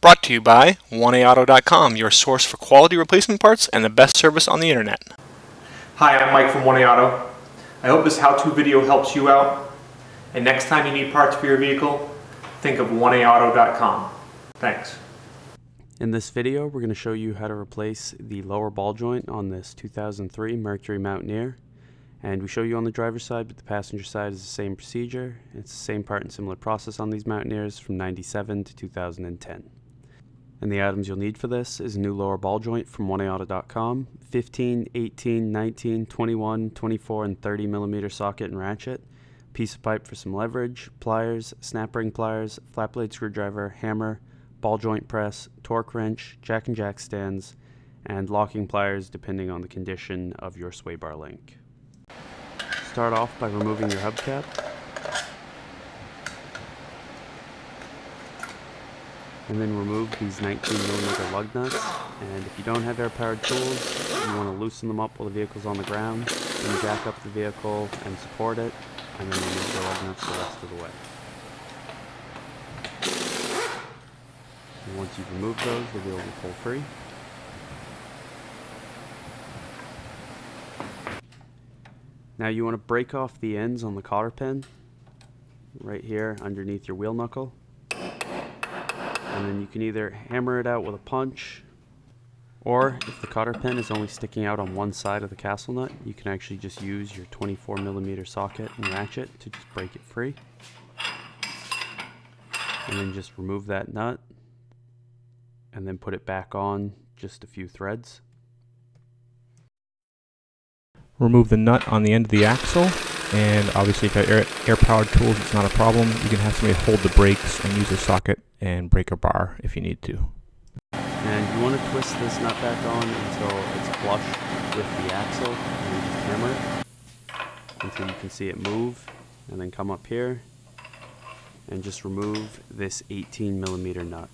Brought to you by 1AAuto.com, your source for quality replacement parts and the best service on the internet. Hi, I'm Mike from 1AAuto. I hope this how-to video helps you out. And next time you need parts for your vehicle, think of 1AAuto.com. Thanks. In this video, we're going to show you how to replace the lower ball joint on this 2003 Mercury Mountaineer. And we show you on the driver's side, but the passenger side is the same procedure. It's the same part and similar process on these Mountaineers from 97 to 2010. And the items you'll need for this is a new lower ball joint from 1AAuto.com, 15, 18, 19, 21, 24, and 30 millimeter socket and ratchet, piece of pipe for some leverage, pliers, snap ring pliers, flat blade screwdriver, hammer, ball joint press, torque wrench, jack and jack stands, and locking pliers depending on the condition of your sway bar link. Start off by removing your hubcap. And then remove these 19mm lug nuts. And if you don't have air-powered tools, you want to loosen them up while the vehicle's on the ground. Then jack up the vehicle and support it, and then remove the lug nuts the rest of the way. And once you've removed those, the wheel will pull free. Now you want to break off the ends on the cotter pin right here underneath your wheel knuckle. And then you can either hammer it out with a punch, or if the cotter pin is only sticking out on one side of the castle nut, you can actually just use your 24mm socket and ratchet to just break it free. And then just remove that nut and then put it back on just a few threads. Remove the nut on the end of the axle, and obviously if you have air-powered tools, it's not a problem. You can have somebody hold the brakes and use a socket and breaker bar if you need to. And you want to twist this nut back on until it's flush with the axle, and you just hammer it until you can see it move, and then come up here and just remove this 18mm nut.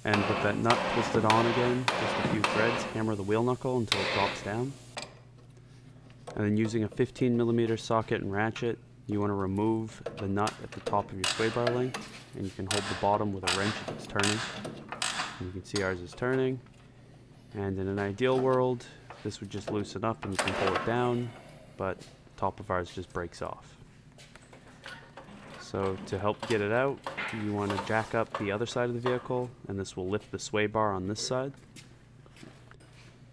And with that nut twisted on again, just a few threads, hammer the wheel knuckle until it drops down. And then using a 15mm socket and ratchet, you want to remove the nut at the top of your sway bar link, and you can hold the bottom with a wrench if it's turning. And you can see ours is turning. And in an ideal world, this would just loosen up and you can pull it down, but the top of ours just breaks off. So to help get it out, you want to jack up the other side of the vehicle, and this will lift the sway bar on this side,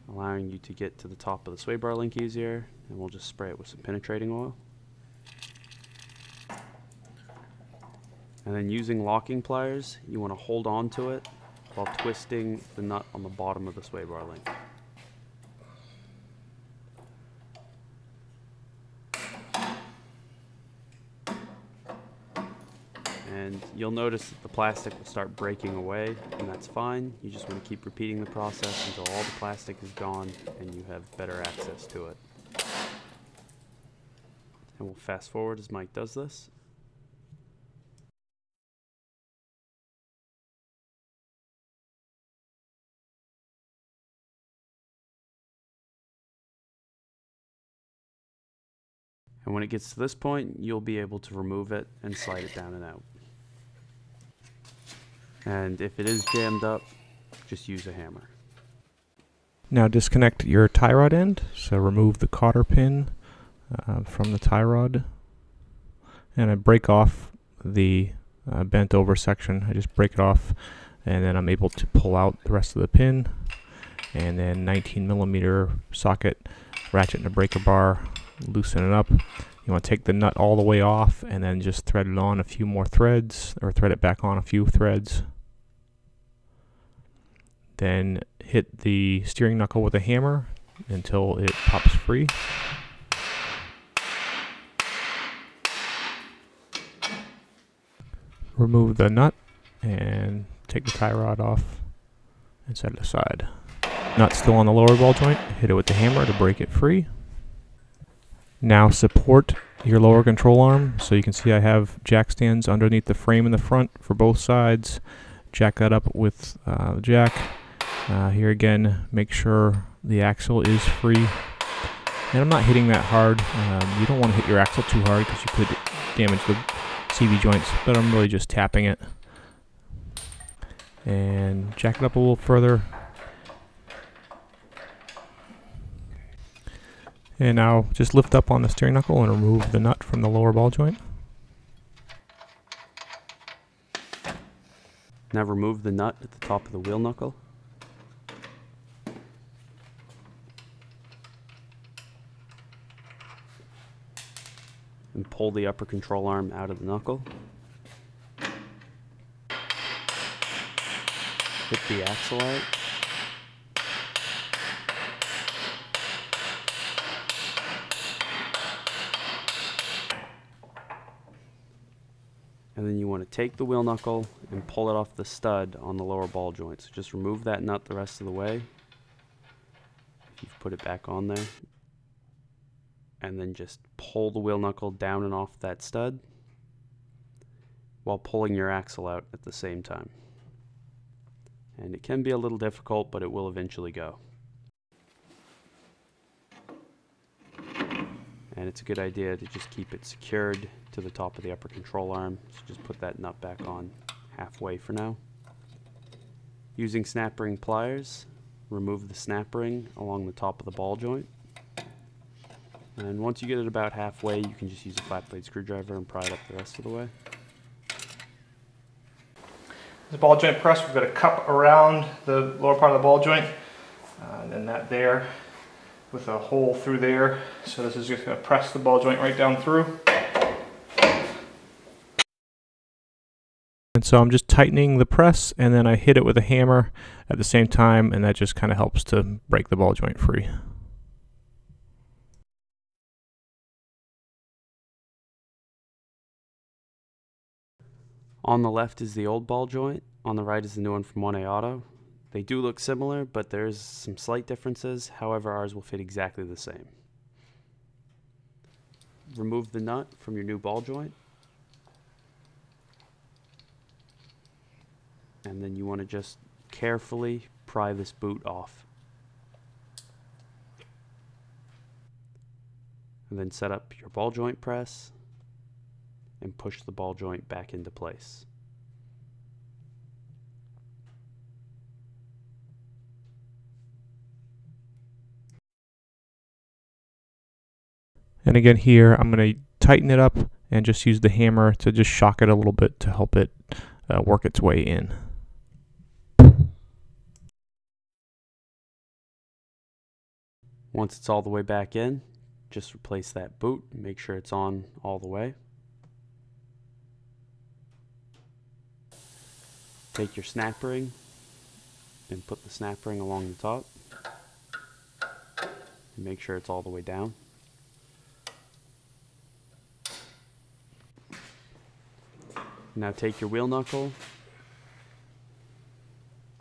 allowing you to get to the top of the sway bar link easier, and we'll just spray it with some penetrating oil. And then using locking pliers, you want to hold on to it while twisting the nut on the bottom of the sway bar link. And you'll notice that the plastic will start breaking away, and that's fine. You just want to keep repeating the process until all the plastic is gone and you have better access to it. And we'll fast forward as Mike does this. And when it gets to this point, you'll be able to remove it and slide it down and out. And if it is jammed up, just use a hammer. Now disconnect your tie rod end, so remove the cotter pin from the tie rod, and I break off the bent over section. I just break it off, and then I'm able to pull out the rest of the pin, and then 19mm socket, ratchet and a breaker bar, loosen it up. You want to take the nut all the way off and then just thread it on a few more threads, or thread it back on a few threads. Then hit the steering knuckle with a hammer until it pops free. Remove the nut and take the tie rod off and set it aside. Nut still on the lower ball joint, hit it with the hammer to break it free. Now support your lower control arm. So you can see I have jack stands underneath the frame in the front for both sides. Jack that up with the jack. Here again, make sure the axle is free. And I'm not hitting that hard. You don't want to hit your axle too hard because you could damage the CV joints, but I'm really just tapping it. And jack it up a little further. And now just lift up on the steering knuckle and remove the nut from the lower ball joint. Now remove the nut at the top of the wheel knuckle. And pull the upper control arm out of the knuckle. Hit the axle out. And then you want to take the wheel knuckle and pull it off the stud on the lower ball joint. So just remove that nut the rest of the way. If you've put it back on there. And then just pull the wheel knuckle down and off that stud while pulling your axle out at the same time. And it can be a little difficult, but it will eventually go. And it's a good idea to just keep it secured to the top of the upper control arm. So just put that nut back on halfway for now. Using snap ring pliers, remove the snap ring along the top of the ball joint. And once you get it about halfway, you can just use a flat blade screwdriver and pry it up the rest of the way. This ball joint press, we've got a cup around the lower part of the ball joint, and then that there with a hole through there. So this is just going to press the ball joint right down through. And so I'm just tightening the press, and then I hit it with a hammer at the same time, and that just kind of helps to break the ball joint free. On the left is the old ball joint, on the right is the new one from 1A Auto. They do look similar, but there's some slight differences. However, ours will fit exactly the same. Remove the nut from your new ball joint. And then you want to just carefully pry this boot off. And then set up your ball joint press and push the ball joint back into place. And again here, I'm going to tighten it up and just use the hammer to just shock it a little bit to help it work its way in. Once it's all the way back in, just replace that boot and make sure it's on all the way. Take your snap ring and put the snap ring along the top and make sure it's all the way down. Now take your wheel knuckle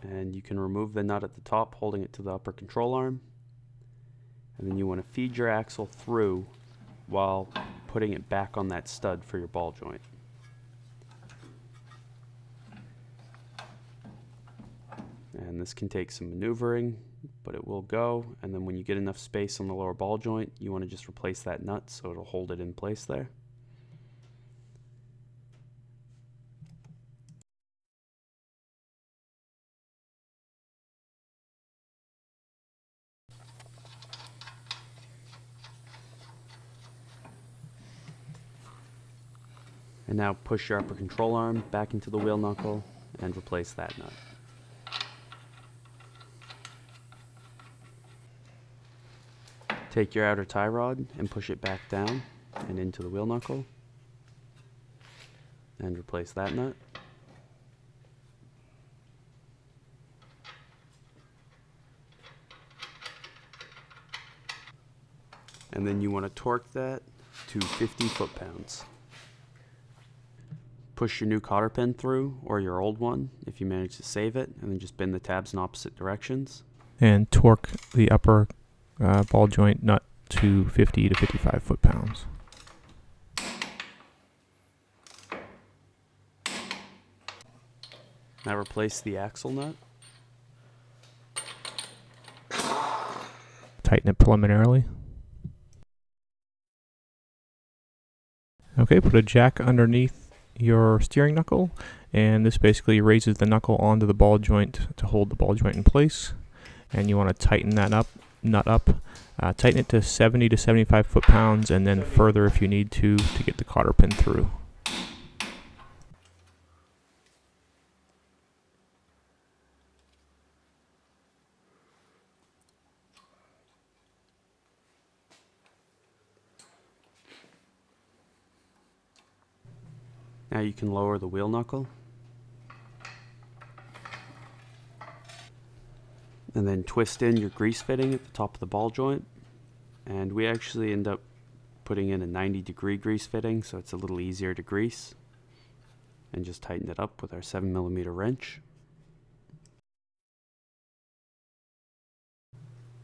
and you can remove the nut at the top holding it to the upper control arm, and then you want to feed your axle through while putting it back on that stud for your ball joint. And this can take some maneuvering, but it will go. And then when you get enough space on the lower ball joint, you want to just replace that nut so it'll hold it in place there. And now push your upper control arm back into the wheel knuckle and replace that nut. Take your outer tie rod and push it back down and into the wheel knuckle and replace that nut. And then you want to torque that to 50 foot-pounds. Push your new cotter pin through, or your old one if you manage to save it, and then just bend the tabs in opposite directions. And torque the upper ball joint nut to 50 to 55 foot-pounds. Now replace the axle nut. tighten it preliminarily. Okay, put a jack underneath your steering knuckle, and this basically raises the knuckle onto the ball joint to hold the ball joint in place. And you want to tighten that nut up. Tighten it to 70 to 75 foot-pounds, and then further if you need to get the cotter pin through. Now you can lower the wheel knuckle. And then twist in your grease fitting at the top of the ball joint. And we actually end up putting in a 90-degree grease fitting, so it's a little easier to grease. And just tighten it up with our 7mm wrench.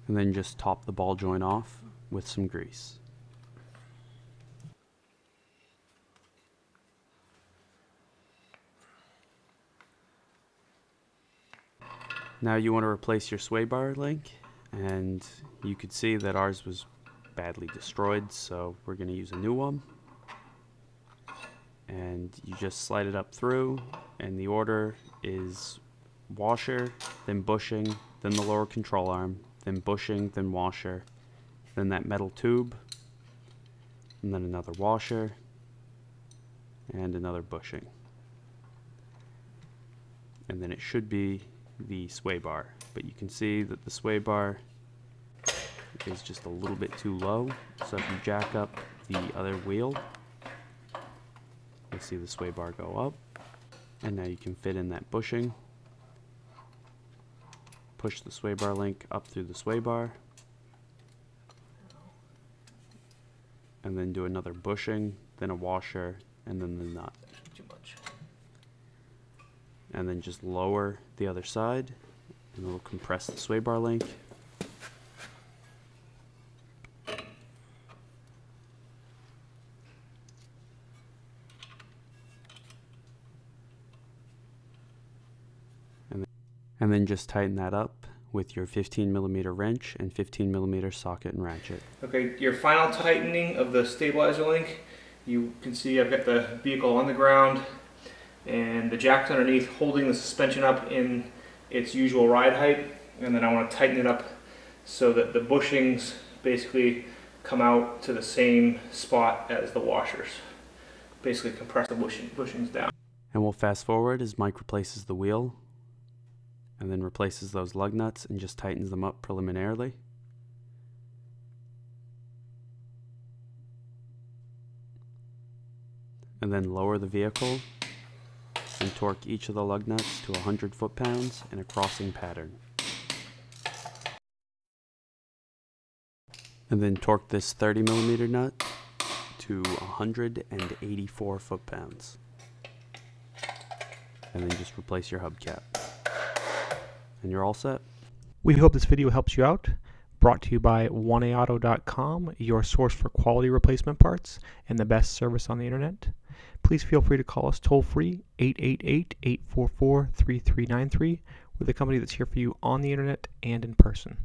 And then just top the ball joint off with some grease. Now you want to replace your sway bar link, and you could see that ours was badly destroyed, so we're going to use a new one. And you just slide it up through, and the order is washer, then bushing, then the lower control arm, then bushing, then washer, then that metal tube, and then another washer, and another bushing. And then it should be the sway bar, but you can see that the sway bar is just a little bit too low, so if you jack up the other wheel, you'll see the sway bar go up, and now you can fit in that bushing. Push the sway bar link up through the sway bar, and then do another bushing, then a washer, and then the nut. Too much. And then just lower the other side, and it'll compress the sway bar link. And then just tighten that up with your 15mm wrench and 15mm socket and ratchet. Okay, your final tightening of the stabilizer link, you can see I've got the vehicle on the ground and the jack's underneath holding the suspension up in its usual ride height, and then I want to tighten it up so that the bushings basically come out to the same spot as the washers. Basically compress the bushings down. And we'll fast forward as Mike replaces the wheel and then replaces those lug nuts and just tightens them up preliminarily. And then lower the vehicle and torque each of the lug nuts to 100 foot-pounds in a crossing pattern. And then torque this 30mm nut to 184 foot-pounds. And then just replace your hubcap. And you're all set. We hope this video helps you out. Brought to you by 1AAuto.com, your source for quality replacement parts and the best service on the internet. Please feel free to call us toll-free, 888-844-3393. We're the company that's here for you on the internet and in person.